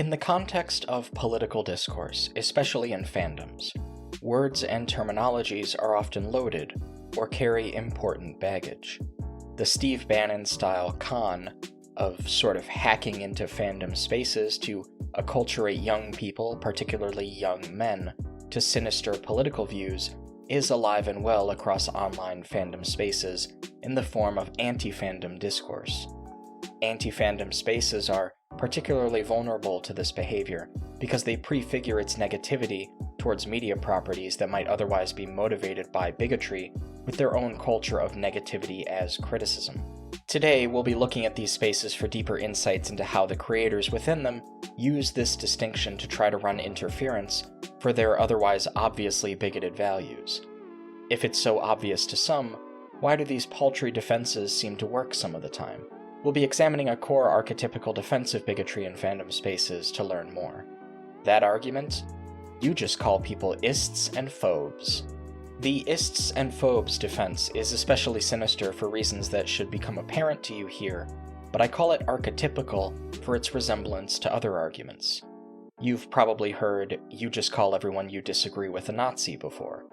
In the context of political discourse, especially in fandoms, words and terminologies are often loaded or carry important baggage. The Steve Bannon-style con of sort of hacking into fandom spaces to acculturate young people, particularly young men, to sinister political views is alive and well across online fandom spaces in the form of anti-fandom discourse. Anti-fandom spaces are particularly vulnerable to this behavior because they prefigure its negativity towards media properties that might otherwise be motivated by bigotry with their own culture of negativity as criticism. Today, we'll be looking at these spaces for deeper insights into how the creators within them use this distinction to try to run interference for their otherwise obviously bigoted values. If it's so obvious to some, why do these paltry defenses seem to work some of the time? We'll be examining a core archetypical defense of bigotry in fandom spaces to learn more. That argument? You just call people ists and phobes. The ists and phobes defense is especially sinister for reasons that should become apparent to you here, but I call it archetypical for its resemblance to other arguments. You've probably heard, you just call everyone you disagree with a Nazi before.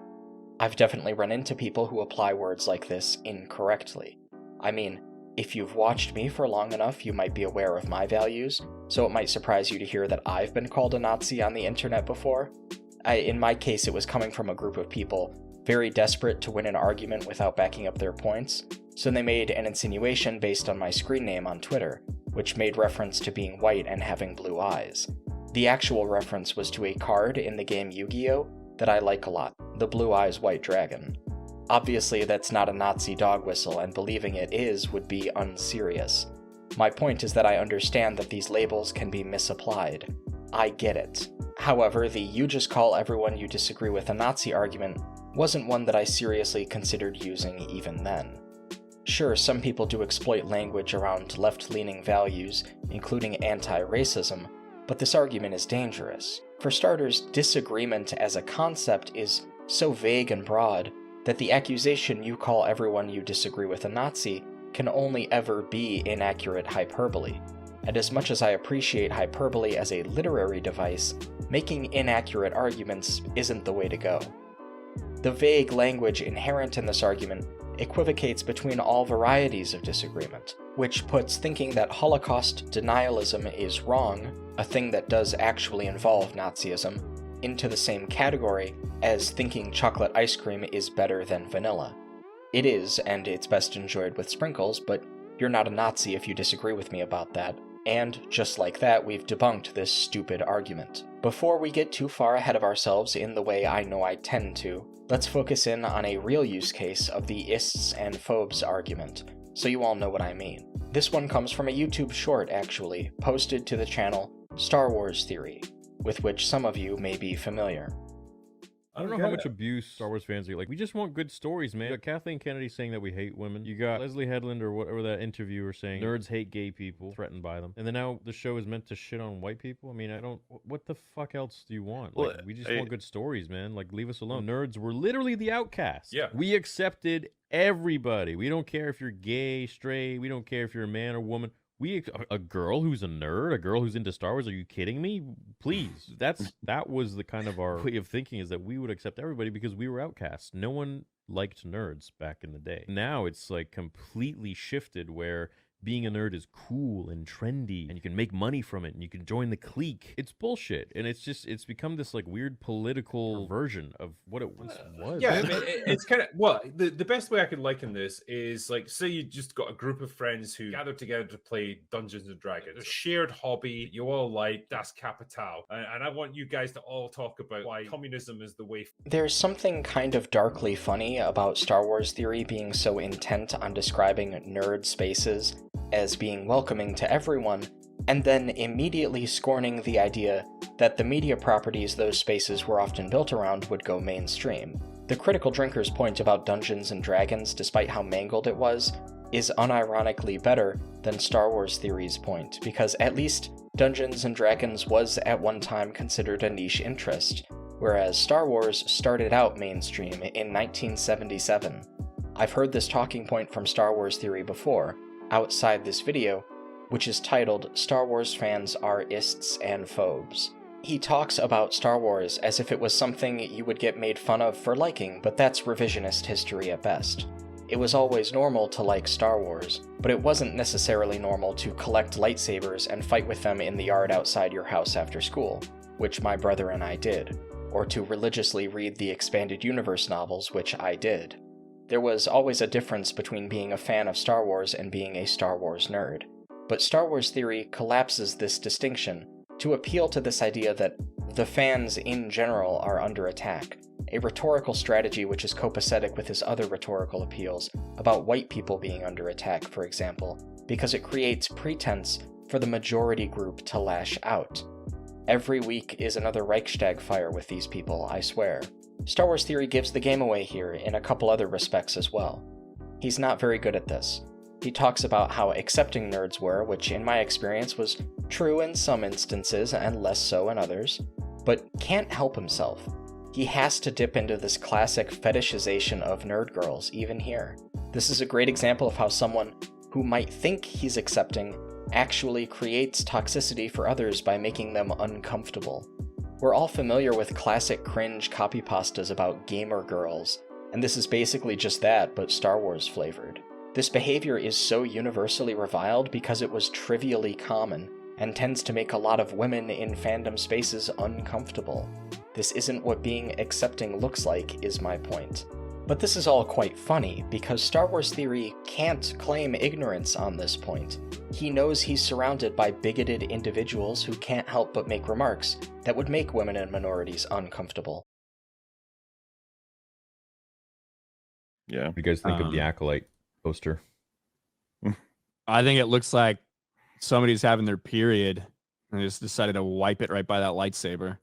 I've definitely run into people who apply words like this incorrectly. I mean, if you've watched me for long enough, you might be aware of my values, so it might surprise you to hear that I've been called a Nazi on the internet before. In my case, it was coming from a group of people very desperate to win an argument without backing up their points, so they made an insinuation based on my screen name on Twitter, which made reference to being white and having blue eyes. The actual reference was to a card in the game Yu-Gi-Oh! That I like a lot, the Blue Eyes White Dragon. Obviously, that's not a Nazi dog whistle, and believing it is would be unserious. My point is that I understand that these labels can be misapplied. I get it. However, the you just call everyone you disagree with a Nazi argument wasn't one that I seriously considered using even then. Sure, some people do exploit language around left-leaning values, including anti-racism, but this argument is dangerous. For starters, disagreement as a concept is so vague and broad that the accusation you call everyone you disagree with a Nazi can only ever be inaccurate hyperbole. And as much as I appreciate hyperbole as a literary device, making inaccurate arguments isn't the way to go. The vague language inherent in this argument equivocates between all varieties of disagreement, which puts thinking that Holocaust denialism is wrong, a thing that does actually involve Nazism, into the same category as thinking chocolate ice cream is better than vanilla. It is, and it's best enjoyed with sprinkles, but you're not a Nazi if you disagree with me about that. And, just like that, we've debunked this stupid argument. Before we get too far ahead of ourselves in the way I know I tend to, let's focus in on a real use case of the ists and phobes argument, so you all know what I mean. This one comes from a YouTube short, actually, posted to the channel Star Wars Theory, with which some of you may be familiar. I don't know how much abuse Star Wars fans are like. We just want good stories, man. You got Kathleen Kennedy saying that we hate women. You got Leslie Headland or whatever that interviewer saying nerds hate gay people, threatened by them. And then now the show is meant to shit on white people. I mean, what the fuck else do you want? Like, we just want good stories, man. Like, leave us alone. Nerds were literally the outcasts. Yeah. We accepted everybody. We don't care if you're gay, straight. We don't care if you're a man or woman. A girl who's a nerd, a girl who's into Star Wars, are you kidding me? Please. That was the kind of our way of thinking, is that we would accept everybody because we were outcasts. No one liked nerds back in the day. Now it's like completely shifted where being a nerd is cool and trendy and you can make money from it and you can join the clique. It's bullshit. And it's become this like weird political version of what it once was. Yeah, I mean, it's kind of, well, the best way I could liken this is like, say you just got a group of friends who gathered together to play Dungeons and Dragons, a shared hobby you all like, Das Kapital. And I want you guys to all talk about why communism is the way. There's something kind of darkly funny about Star Wars Theory being so intent on describing nerd spaces as being welcoming to everyone, and then immediately scorning the idea that the media properties those spaces were often built around would go mainstream. The Critical Drinker's point about Dungeons and Dragons, despite how mangled it was, is unironically better than Star Wars Theory's point, because at least Dungeons and Dragons was at one time considered a niche interest, whereas Star Wars started out mainstream in 1977. I've heard this talking point from Star Wars Theory before, outside this video, which is titled Star Wars Fans Are Ists and Phobes. He talks about Star Wars as if it was something you would get made fun of for liking, but that's revisionist history at best. It was always normal to like Star Wars, but it wasn't necessarily normal to collect lightsabers and fight with them in the yard outside your house after school, which my brother and I did, or to religiously read the Expanded Universe novels, which I did. There was always a difference between being a fan of Star Wars and being a Star Wars nerd, but Star Wars theory collapses this distinction to appeal to this idea that the fans in general are under attack, a rhetorical strategy which is copacetic with his other rhetorical appeals about white people being under attack, for example, because it creates pretense for the majority group to lash out. Every week is another Reichstag fire with these people, I swear. Star Wars theory gives the game away here in a couple other respects as well. He's not very good at this. He talks about how accepting nerds were, which in my experience was true in some instances and less so in others, but can't help himself. He has to dip into this classic fetishization of nerd girls, even here. This is a great example of how someone who might think he's accepting actually creates toxicity for others by making them uncomfortable. We're all familiar with classic cringe copypastas about gamer girls, and this is basically just that, but Star Wars flavored. This behavior is so universally reviled because it was trivially common, and tends to make a lot of women in fandom spaces uncomfortable. This isn't what being accepting looks like, is my point. But this is all quite funny, because Star Wars theory can't claim ignorance on this point. He knows he's surrounded by bigoted individuals who can't help but make remarks that would make women and minorities uncomfortable. Yeah. What do you guys think of the Acolyte poster? I think it looks like somebody's having their period and just decided to wipe it right by that lightsaber.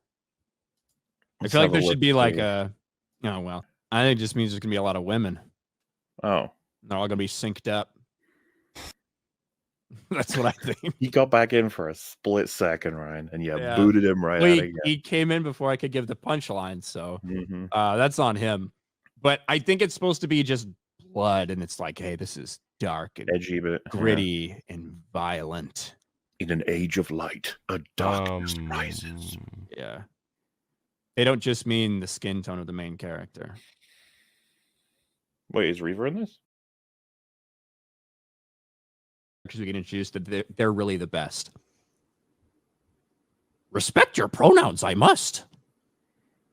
I feel like there should be like a, oh, well, I think it just means there's going to be a lot of women. Oh. They're all going to be synced up. That's what I think. He got back in for a split second, Ryan, and booted him right out again. He came in before I could give the punchline, so that's on him. But I think it's supposed to be just blood, and it's like, hey, this is dark and edgy, but gritty and violent. In an age of light, a darkness rises. Yeah. They don't just mean the skin tone of the main character. Wait, is Reaver in this? Because we get introduced that they're really the best. Respect your pronouns, I must.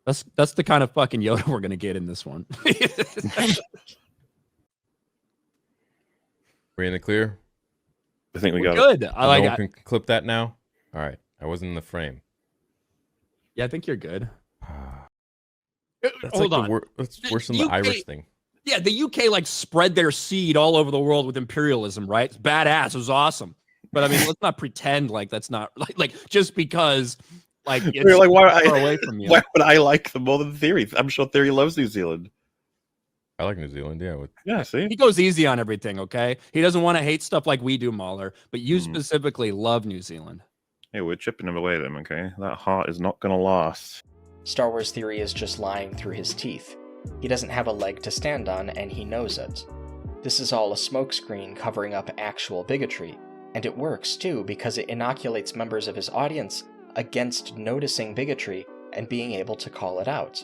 That's the kind of fucking Yoda we're gonna get in this one. We're in the clear. I think we got good. It. I like. No, can clip that now. All right, I wasn't in the frame. Yeah, I think you're good. That's Hold like on. That's worse than the Irish thing. Yeah, the UK like spread their seed all over the world with imperialism, right? It's badass. It was awesome. But I mean, let's not pretend like that's not like just because like it's like why far away from you. Why would I like them more than Theory? I'm sure Theory loves New Zealand. I like New Zealand. Yeah. Yeah. See, he goes easy on everything. Okay, he doesn't want to hate stuff like we do, Mahler. But you specifically love New Zealand. Hey, we're chipping him away, then. Okay, that heart is not gonna last. Star Wars theory is just lying through his teeth. He doesn't have a leg to stand on, and he knows it. This is all a smokescreen covering up actual bigotry, and it works too because it inoculates members of his audience against noticing bigotry and being able to call it out.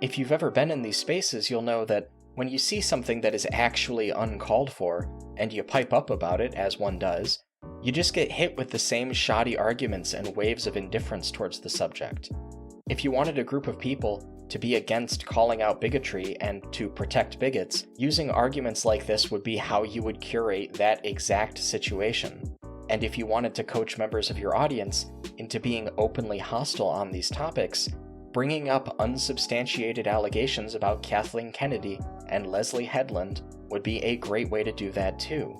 If you've ever been in these spaces, you'll know that when you see something that is actually uncalled for, and you pipe up about it, as one does, you just get hit with the same shoddy arguments and waves of indifference towards the subject. If you wanted a group of people to be against calling out bigotry and to protect bigots, using arguments like this would be how you would curate that exact situation. And if you wanted to coach members of your audience into being openly hostile on these topics, bringing up unsubstantiated allegations about Kathleen Kennedy and Leslie Headland would be a great way to do that too.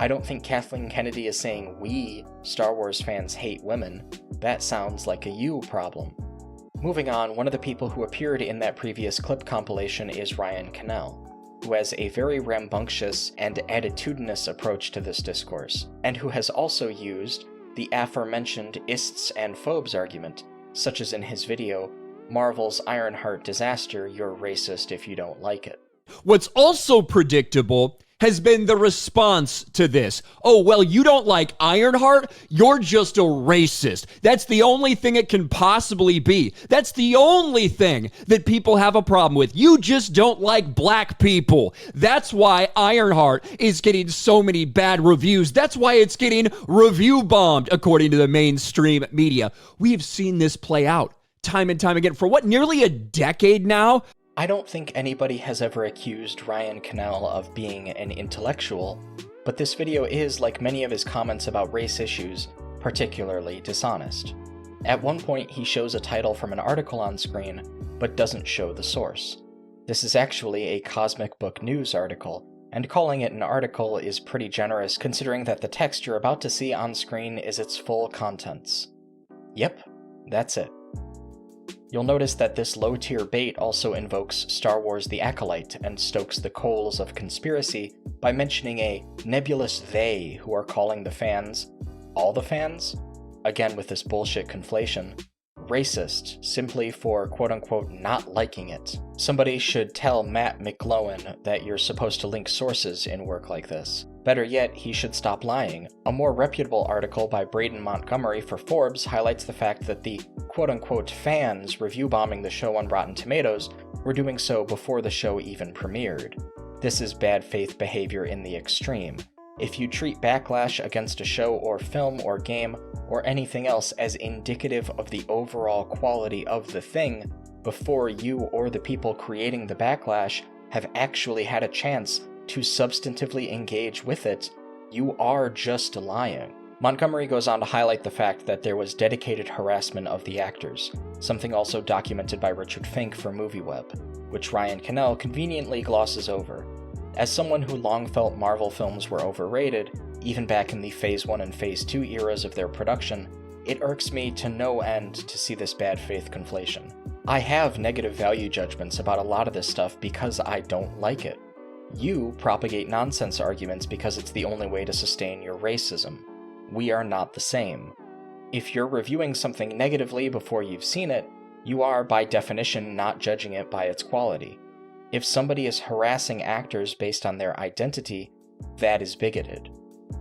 I don't think Kathleen Kennedy is saying we, Star Wars fans, hate women. That sounds like a you problem. Moving on, one of the people who appeared in that previous clip compilation is Ryan Cannell, who has a very rambunctious and attitudinous approach to this discourse, and who has also used the aforementioned ists and phobes argument, such as in his video, Marvel's Ironheart Disaster, You're Racist If You Don't Like It. What's also predictable has been the response to this. Oh, well, you don't like Ironheart? You're just a racist. That's the only thing it can possibly be. That's the only thing that people have a problem with. You just don't like black people. That's why Ironheart is getting so many bad reviews. That's why it's getting review bombed, according to the mainstream media. We've seen this play out time and time again for what, nearly a decade now? I don't think anybody has ever accused Ryan Cannell of being an intellectual, but this video is, like many of his comments about race issues, particularly dishonest. At one point, he shows a title from an article on screen, but doesn't show the source. This is actually a Cosmic Book News article, and calling it an article is pretty generous considering that the text you're about to see on screen is its full contents. Yep, that's it. You'll notice that this low-tier bait also invokes Star Wars The Acolyte and stokes the coals of conspiracy by mentioning a nebulous they who are calling the fans, all the fans? Again with this bullshit conflation, racist simply for quote-unquote not liking it. Somebody should tell Matt McGlowan that you're supposed to link sources in work like this. Better yet, he should stop lying. A more reputable article by Braden Montgomery for Forbes highlights the fact that the quote-unquote fans review bombing the show on Rotten Tomatoes were doing so before the show even premiered. This is bad faith behavior in the extreme. If you treat backlash against a show or film or game or anything else as indicative of the overall quality of the thing before you or the people creating the backlash have actually had a chance to substantively engage with it, you are just lying. Montgomery goes on to highlight the fact that there was dedicated harassment of the actors, something also documented by Richard Fink for MovieWeb, which Ryan Cannell conveniently glosses over. As someone who long felt Marvel films were overrated, even back in the Phase 1 and Phase 2 eras of their production, it irks me to no end to see this bad faith conflation. I have negative value judgments about a lot of this stuff because I don't like it. You propagate nonsense arguments because it's the only way to sustain your racism. We are not the same. If you're reviewing something negatively before you've seen it, you are, by definition, not judging it by its quality. If somebody is harassing actors based on their identity, that is bigoted.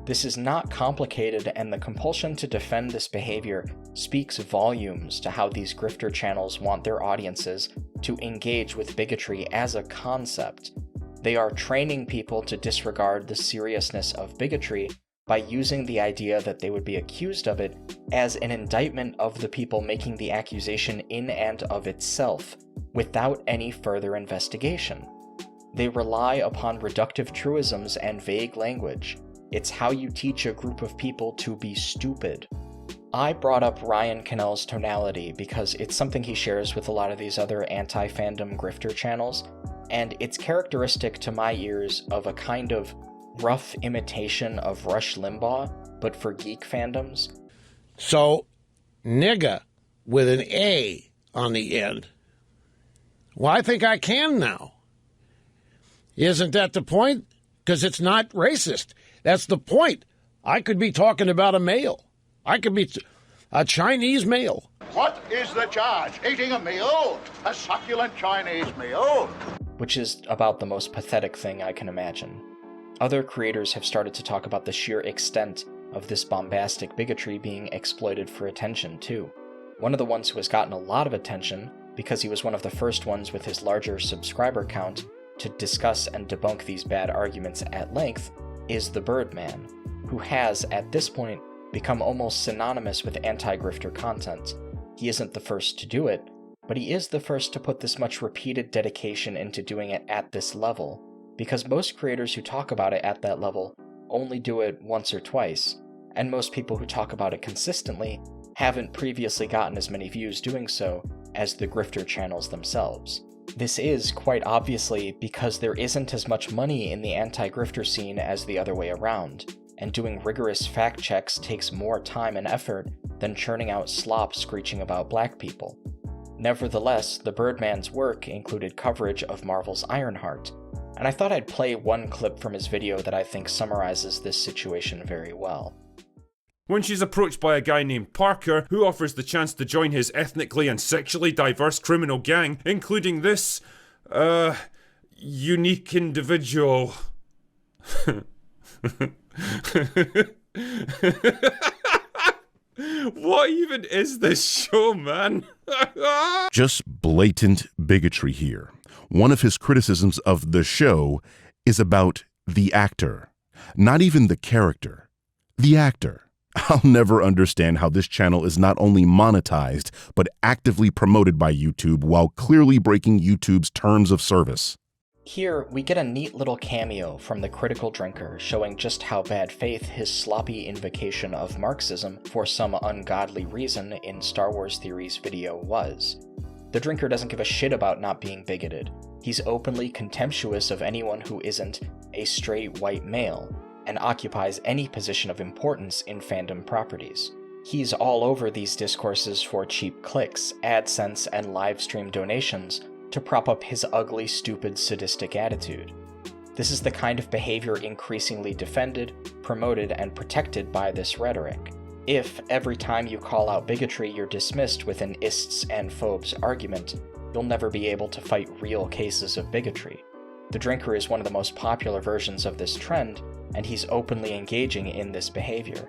This is not complicated, and the compulsion to defend this behavior speaks volumes to how these grifter channels want their audiences to engage with bigotry as a concept. They are training people to disregard the seriousness of bigotry by using the idea that they would be accused of it as an indictment of the people making the accusation in and of itself, without any further investigation. They rely upon reductive truisms and vague language. It's how you teach a group of people to be stupid. I brought up Ryan Cannell's tonality because it's something he shares with a lot of these other anti-fandom grifter channels, and it's characteristic to my ears of a kind of rough imitation of Rush Limbaugh, but for geek fandoms. So, nigga with an A on the end. Well, I think I can now. Isn't that the point? Because it's not racist. That's the point. I could be talking about a male. I could be a Chinese male. What is the charge? Eating a meal? A succulent Chinese meal? Which is about the most pathetic thing I can imagine. Other creators have started to talk about the sheer extent of this bombastic bigotry being exploited for attention, too. One of the ones who has gotten a lot of attention, because he was one of the first ones with his larger subscriber count to discuss and debunk these bad arguments at length, is the Birdman, who has, at this point, become almost synonymous with anti-grifter content. He isn't the first to do it, but he is the first to put this much repeated dedication into doing it at this level, because most creators who talk about it at that level only do it once or twice, and most people who talk about it consistently haven't previously gotten as many views doing so as the grifter channels themselves. This is, quite obviously, because there isn't as much money in the anti-grifter scene as the other way around, and doing rigorous fact checks takes more time and effort than churning out slop screeching about black people. Nevertheless, the Birdman's work included coverage of Marvel's Ironheart, and I thought I'd play one clip from his video that I think summarizes this situation very well. When she's approached by a guy named Parker, who offers the chance to join his ethnically and sexually diverse criminal gang, including this, unique individual. What even is this show, man? Just blatant bigotry here. One of his criticisms of the show is about the actor, not even the character, the actor. I'll never understand how this channel is not only monetized, but actively promoted by YouTube while clearly breaking YouTube's terms of service. Here, we get a neat little cameo from the Critical Drinker showing just how bad faith his sloppy invocation of Marxism for some ungodly reason in Star Wars Theories video was. The Drinker doesn't give a shit about not being bigoted. He's openly contemptuous of anyone who isn't a straight white male, and occupies any position of importance in fandom properties. He's all over these discourses for cheap clicks, AdSense, and livestream donations to prop up his ugly, stupid, sadistic attitude. This is the kind of behavior increasingly defended, promoted, and protected by this rhetoric. If, every time you call out bigotry, you're dismissed with an ists and phobes argument, you'll never be able to fight real cases of bigotry. The Drinker is one of the most popular versions of this trend, and he's openly engaging in this behavior.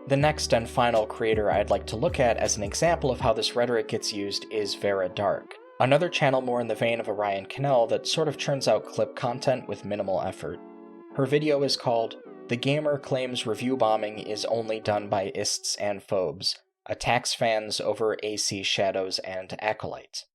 The next and final creator I'd like to look at as an example of how this rhetoric gets used is Vera Dark, another channel more in the vein of Orion Cannell that sort of churns out clip content with minimal effort. Her video is called "The Gamer Claims Review Bombing is Only Done by Ists and Phobes, Attacks Fans Over AC Shadows and Acolyte."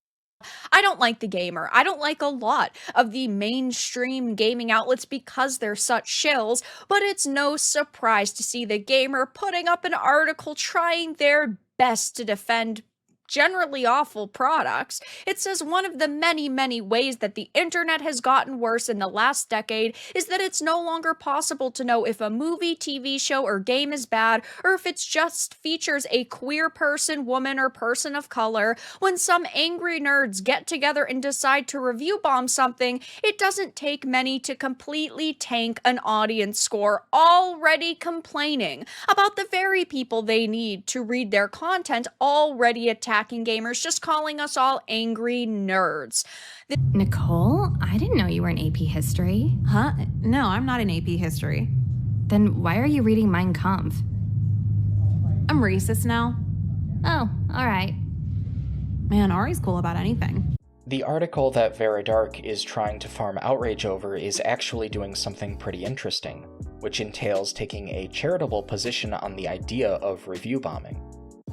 I don't like The Gamer. I don't like a lot of the mainstream gaming outlets because they're such shills, but it's no surprise to see The Gamer putting up an article trying their best to defend generally awful products. It says one of the many ways that the internet has gotten worse in the last decade is that it's no longer possible to know if a movie, TV show, or game is bad, or if it just features a queer person, woman, or person of color. When some angry nerds get together and decide to review bomb something, it doesn't take many to completely tank an audience score already complaining about the very people they need to read their content, already attacking gamers, just calling us all angry nerds. Nicole, I didn't know you were in AP History. Huh? No, I'm not in AP History. Then why are you reading Mein Kampf? I'm racist now. Oh, alright. Man, Ari's cool about anything. The article that Vera Dark is trying to farm outrage over is actually doing something pretty interesting, which entails taking a charitable position on the idea of review bombing.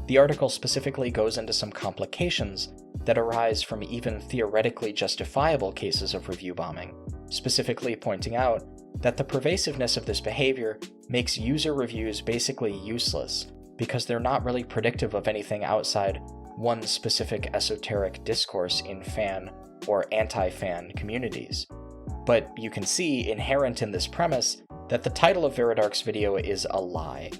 The article specifically goes into some complications that arise from even theoretically justifiable cases of review bombing, specifically pointing out that the pervasiveness of this behavior makes user reviews basically useless because they're not really predictive of anything outside one specific esoteric discourse in fan or anti-fan communities. But you can see inherent in this premise that the title of Vera Dark's video is a lie.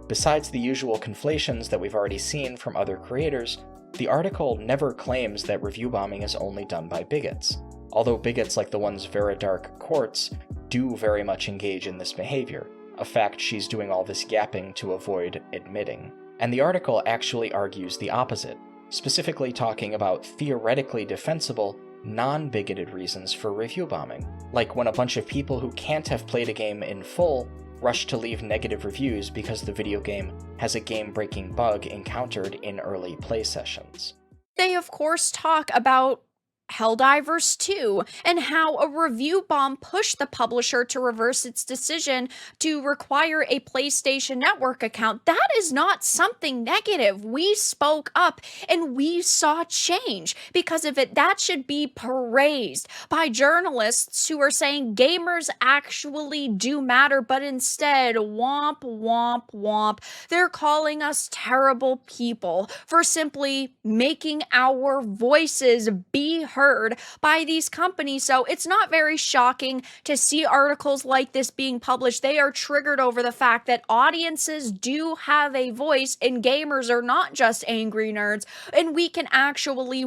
Besides the usual conflations that we've already seen from other creators, the article never claims that review bombing is only done by bigots, although bigots like the ones Vera Dark courts do very much engage in this behavior, a fact she's doing all this yapping to avoid admitting. And the article actually argues the opposite, specifically talking about theoretically defensible, non-bigoted reasons for review bombing, like when a bunch of people who can't have played a game in full rush to leave negative reviews because the video game has a game-breaking bug encountered in early play sessions. They, of course, talk about Helldivers 2 and how a review bomb pushed the publisher to reverse its decision to require a PlayStation Network account. That is not something negative. We spoke up and we saw change because of it. That should be praised by journalists who are saying gamers actually do matter, but instead, womp, womp, womp. They're calling us terrible people for simply making our voices be heard by these companies. So it's not very shocking to see articles like this being published. They are triggered over the fact that audiences do have a voice and gamers are not just angry nerds, and we can actually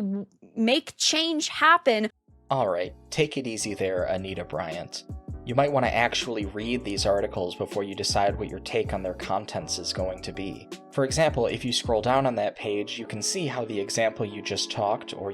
make change happen. Alright, take it easy there, Anita Bryant. You might want to actually read these articles before you decide what your take on their contents is going to be. For example, if you scroll down on that page, you can see how the example you just talked, or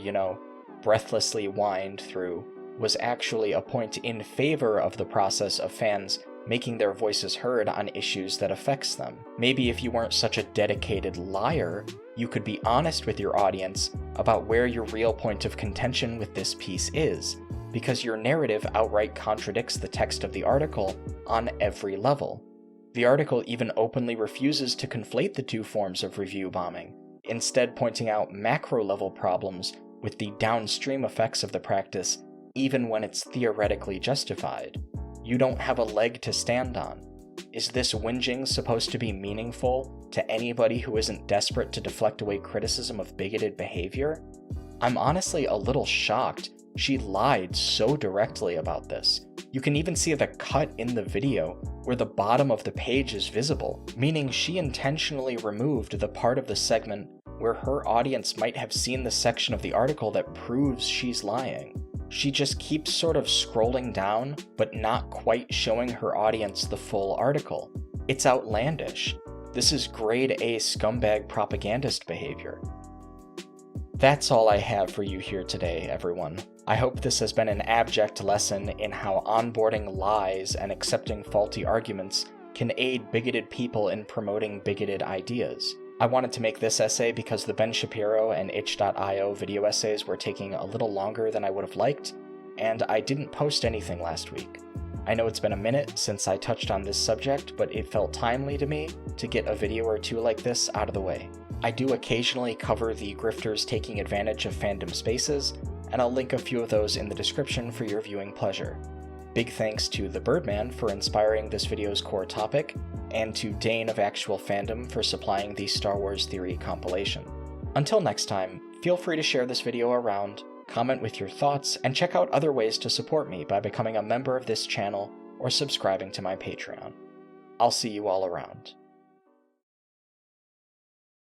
breathlessly whined through, was actually a point in favor of the process of fans making their voices heard on issues that affects them. Maybe if you weren't such a dedicated liar, you could be honest with your audience about where your real point of contention with this piece is, because your narrative outright contradicts the text of the article on every level. The article even openly refuses to conflate the two forms of review bombing, instead pointing out macro-level problems with the downstream effects of the practice, even when it's theoretically justified. You don't have a leg to stand on. Is this whinging supposed to be meaningful to anybody who isn't desperate to deflect away criticism of bigoted behavior? I'm honestly a little shocked she lied so directly about this. You can even see the cut in the video where the bottom of the page is visible, meaning she intentionally removed the part of the segment where her audience might have seen the section of the article that proves she's lying. She just keeps sort of scrolling down, but not quite showing her audience the full article. It's outlandish. This is grade A scumbag propagandist behavior. That's all I have for you here today, everyone. I hope this has been an abject lesson in how onboarding lies and accepting faulty arguments can aid bigoted people in promoting bigoted ideas. I wanted to make this essay because the Ben Shapiro and itch.io video essays were taking a little longer than I would have liked, and I didn't post anything last week. I know it's been a minute since I touched on this subject, but it felt timely to me to get a video or two like this out of the way. I do occasionally cover the grifters taking advantage of fandom spaces, and I'll link a few of those in the description for your viewing pleasure. Big thanks to the Birdman for inspiring this video's core topic, and to Dane of Actual Fandom for supplying the Star Wars Theory compilation. Until next time, feel free to share this video around, comment with your thoughts, and check out other ways to support me by becoming a member of this channel or subscribing to my Patreon. I'll see you all around.